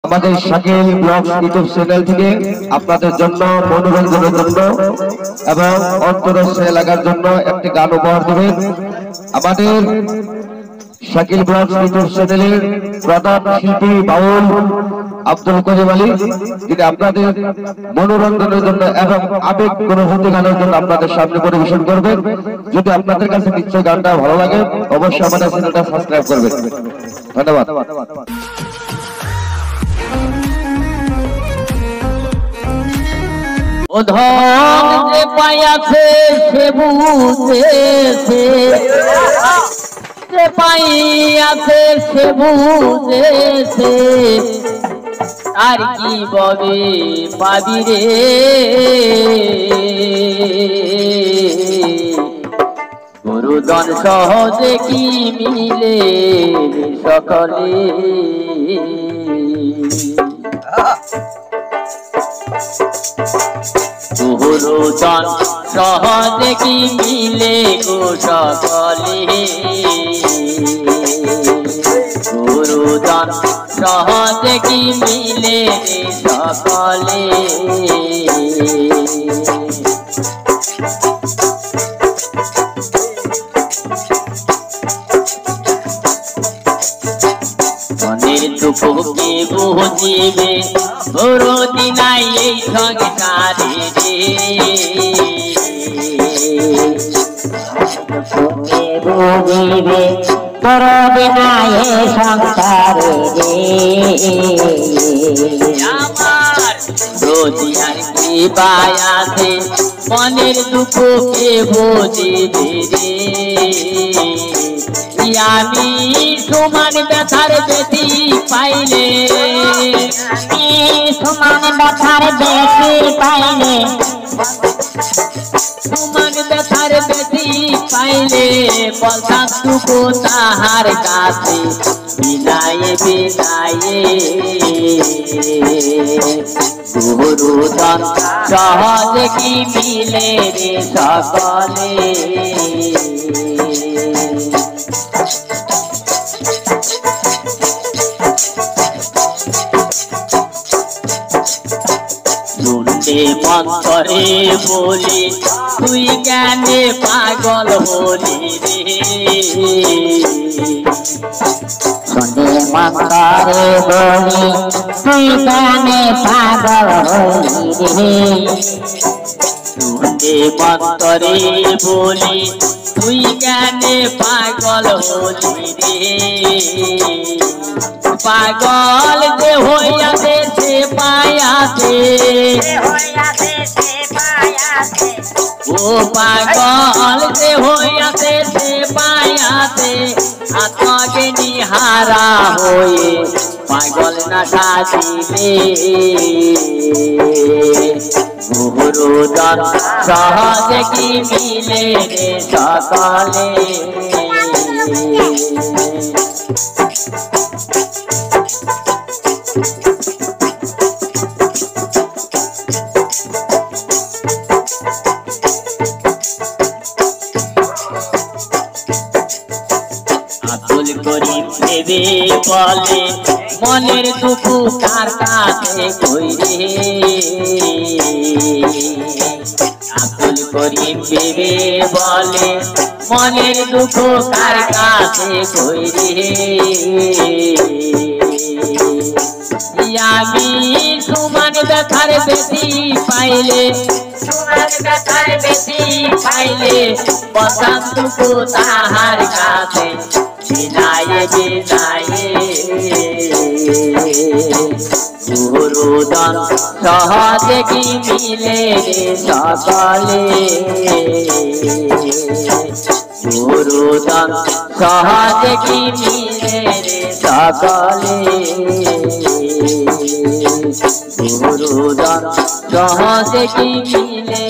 আমাদের Shakil blogs YouTube channel থেকে আপনাদের জন্য মনোরঞ্জনের জন্য এবং অন্তরস্থ এলাকার জন্য একটি গান উপহার দেবেন। আমাদের শাকিল ব্লগস ইউটিউব চ্যানেলের প্রধান শিল্পী বাউল আব্দুল করিম আলী, যিনি আপনাদের মনোরঞ্জনের জন্য এবং আবেগ অনুভূতি গানের জন্য আপনাদের সামনে পরিবেশন করবেন। যদি আপনাদের কাছে নিশ্চয়ই গানটা ভালো লাগে, অবশ্যই আমাদের চ্যানেলটা সাবস্ক্রাইব করবেন। ধন্যবাদ। ও ধন যে পাইয়াছে সে বুঝেছে, যে পাইয়াছে সে বুঝেছে, আর কি ববে পাবি রে। গুরুজন সহজে কি মিলে সকলে, গুরুজন সহজে কি মিলে গো সকলে, গুরুজন সহজে কি মিলে সকলে। মনের দুঃখকে বুঝিবে গুরুদি নাই এই সংসারে রে, বুঝিবে গুরুদি নাই এই সংসারে রে। আমার রোজিয়ার কি পায়াছে মনের দুঃখকে বুঝিবে রে। আমি সমান ব্যথার বেশি পাইলে, সমান ব্যথার বেশি পাইলে, সমান ব্যথার বেশি পাইলে বলতাটুকু তাহার কাছে বিনায়ে বিনায়ে। গুরুজন সহজে কি মিলে রে সকলে, শুনতে মন করে বলি তুই জ্ঞানে পাগল হলি রে। শুনতে মন করে বলি তুই জ্ঞানে পাগল হলি রে। শুনতে মন করে বলি তুই জ্ঞানে পাগল হলি রে। পাগল যে হইয়াছে সে পায়াছে, ও পাগল যে হইয়াছে সে পায়াছে, আত্মাকে নিহারা হয়ে পাগল না সাজিলে। গুরুজন সহজে কি মিলে রে সকলে, আব্দুল করিম ভেবে বলে মনের দুঃখ কার কাছে কইরে। আব্দুল করিম ভেবে বলে মনের দুঃখ কার কাছে কইরে। আমি সমান ব্যথার বেশি পাইলে, সমান ব্যথার বেশি পাইলে বলতাটুকু তাহার কাছে বিনায়ে বিনায়ে। গুরুজন সহজে কি মিলে সকলে, গুরুজন সহজে কি মিলে সকলে, গুরুজন সহজে কি মিলে